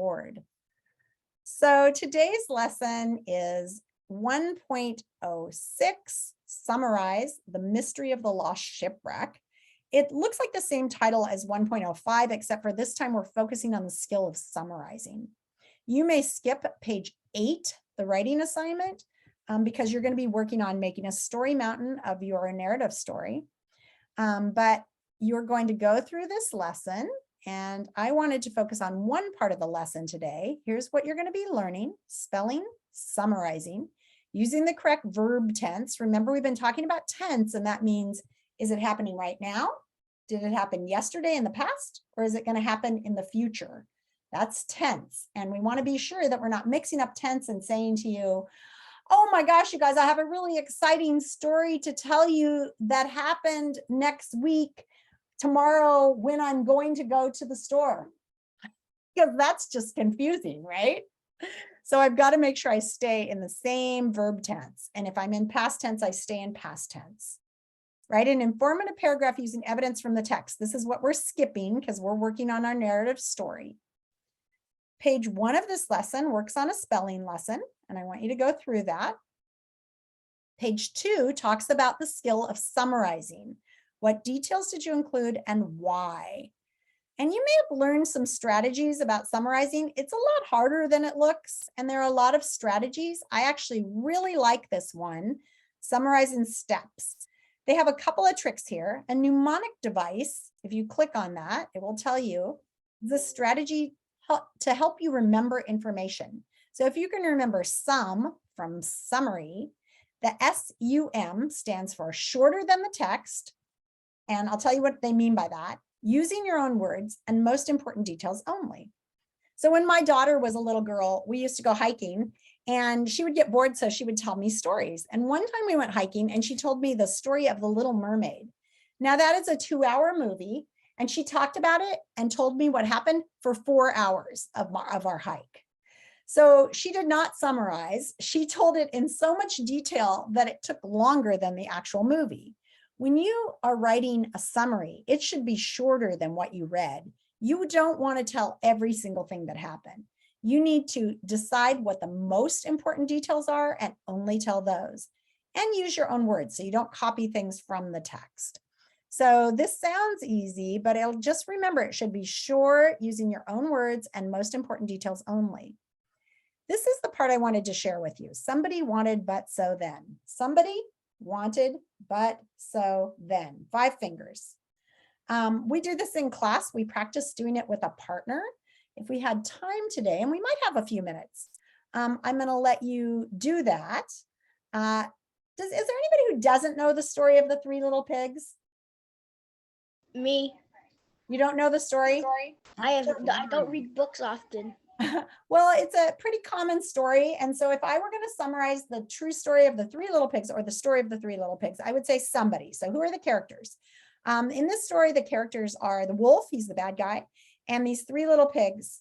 board. So today's lesson is 1.06, Summarize the Mystery of the Lost Shipwreck. It looks like the same title as 1.05, except for this time we're focusing on the skill of summarizing. You may skip page 8, the writing assignment, because you're going to be working on making a story mountain of your narrative story. But you're going to go through this lesson, and I wanted to focus on one part of the lesson today. Here's what you're going to be learning: spelling, summarizing, using the correct verb tense. Remember, we've been talking about tense, and that means, is it happening right now? Did it happen yesterday in the past? Or is it going to happen in the future? That's tense. And we want to be sure that we're not mixing up tense and saying to you, oh my gosh, you guys, I have a really exciting story to tell you that happened next week, tomorrow, when I'm going to go to the store. Because that's just confusing, right? So I've got to make sure I stay in the same verb tense. And if I'm in past tense, I stay in past tense. Write an informative paragraph using evidence from the text. This is what we're skipping because we're working on our narrative story. Page 1 of this lesson works on a spelling lesson, and I want you to go through that. Page 2 talks about the skill of summarizing. What details did you include and why? And you may have learned some strategies about summarizing. It's a lot harder than it looks, and there are a lot of strategies. I actually really like this one, summarizing steps. They have a couple of tricks here. A mnemonic device, if you click on that, it will tell you the strategy to help you remember information. So if you can remember sum from summary, the SUM stands for shorter than the text. And I'll tell you what they mean by that. Using your own words and most important details only. So when my daughter was a little girl, we used to go hiking, and she would get bored, so she would tell me stories. And one time we went hiking and she told me the story of the Little Mermaid. Now that is a 2-hour movie, and she talked about it and told me what happened for 4 hours of our hike. So she did not summarize. She told it in so much detail that it took longer than the actual movie. When you are writing a summary, it should be shorter than what you read. You don't want to tell every single thing that happened. You need to decide what the most important details are and only tell those. And use your own words so you don't copy things from the text. So this sounds easy, but it'll just remember it should be short, using your own words and most important details only. This is the part I wanted to share with you. Somebody wanted, but so then. Somebody wanted, but so then. 5 fingers. We do this in class. We practice doing it with a partner. If we had time today, and we might have a few minutes, I'm going to let you do that. Is there anybody who doesn't know the story of the 3 little pigs? Me. You don't know the story? I don't read books often. Well, it's a pretty common story. And so if I were going to summarize the true story of the 3 little pigs, or the story of the 3 little pigs, I would say somebody. So who are the characters? In this story, the characters are the wolf, he's the bad guy, and these 3 little pigs.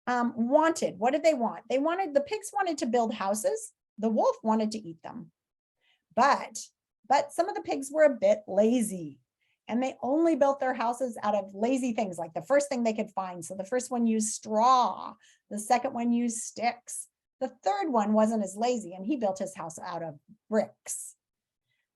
Wanted, what did they want? The pigs wanted to build houses. The wolf wanted to eat them. But some of the pigs were a bit lazy, and they only built their houses out of lazy things, like the first thing they could find. So the first one used straw. The second one used sticks. The third one wasn't as lazy, and he built his house out of bricks.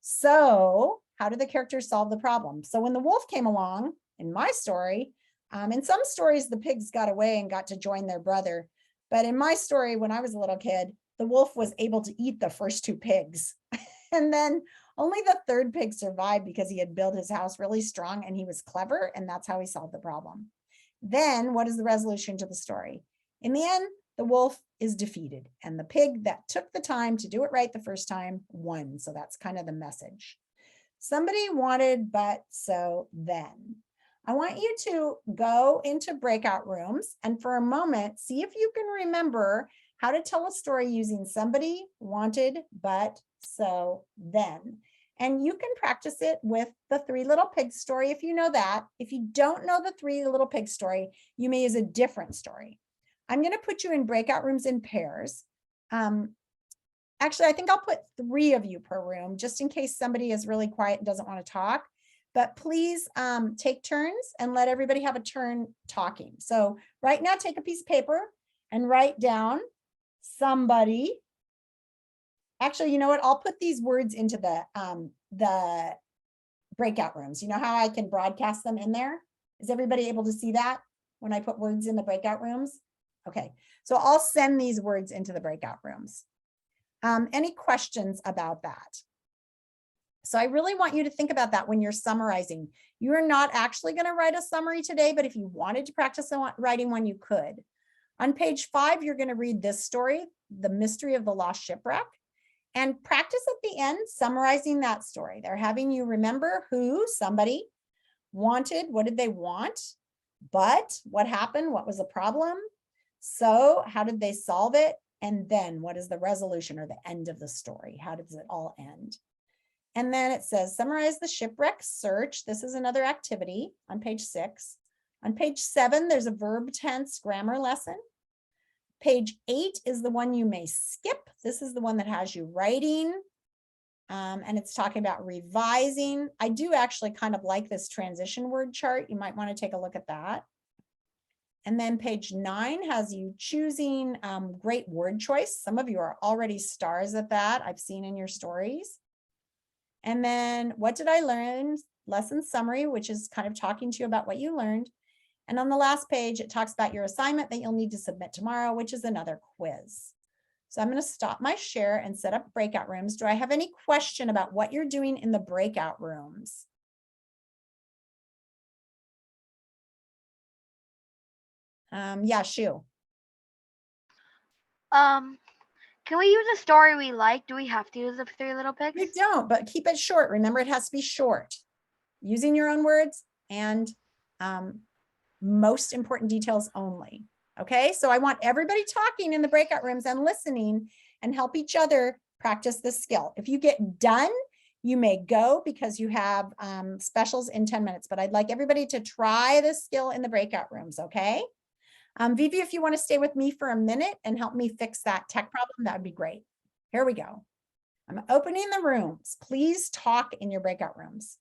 So how did the characters solve the problem? So when the wolf came along, in my story, in some stories, the pigs got away and got to join their brother. But in my story, when I was a little kid, the wolf was able to eat the first 2 pigs. And then only the 3rd pig survived because he had built his house really strong and he was clever, and that's how he solved the problem. Then what is the resolution to the story? In the end, the wolf is defeated, and the pig that took the time to do it right the first time won. So that's kind of the message. Somebody wanted, but so then. I want you to go into breakout rooms and for a moment, see if you can remember how to tell a story using somebody wanted, but so then. And you can practice it with the 3 little pigs story if you know that. If you don't know the 3 little pigs story, you may use a different story. I'm going to put you in breakout rooms in pairs. Actually, I think I'll put 3 of you per room just in case somebody is really quiet and doesn't want to talk. but please take turns and let everybody have a turn talking. So right now, take a piece of paper and write down somebody. Actually, you know what? I'll put these words into the breakout rooms. You know how I can broadcast them in there? Is everybody able to see that when I put words in the breakout rooms? Okay, so I'll send these words into the breakout rooms. Any questions about that? So I really want you to think about that when you're summarizing. You're not actually going to write a summary today, but if you wanted to practice writing one, you could. On page 5, you're going to read this story, The Mystery of the Lost Shipwreck, and practice at the end summarizing that story. They're having you remember who somebody wanted, what did they want, but what happened, what was the problem, so how did they solve it, and then what is the resolution or the end of the story? How does it all end? And then it says, summarize the shipwreck search. This is another activity on page 6. On page 7, there's a verb tense grammar lesson. Page 8 is the one you may skip. This is the one that has you writing, and it's talking about revising. I do actually kind of like this transition word chart. You might want to take a look at that. And then page 9 has you choosing great word choice. Some of you are already stars at that, I've seen in your stories. And then what did I learn? Lesson summary, which is kind of talking to you about what you learned. And on the last page, it talks about your assignment that you'll need to submit tomorrow, which is another quiz. So I'm going to stop my share and set up breakout rooms. Do I have any question about what you're doing in the breakout rooms? Yeah, Shu. Can we use a story we like? Do we have to use the 3 Little Pigs? You don't, but keep it short. Remember, it has to be short. Using your own words and most important details only. Okay, so I want everybody talking in the breakout rooms and listening and help each other practice this skill. If you get done, you may go because you have specials in 10 minutes, but I'd like everybody to try this skill in the breakout rooms, okay? Vivi, if you want to stay with me for a minute and help me fix that tech problem, that would be great. Here we go. I'm opening the rooms. Please talk in your breakout rooms.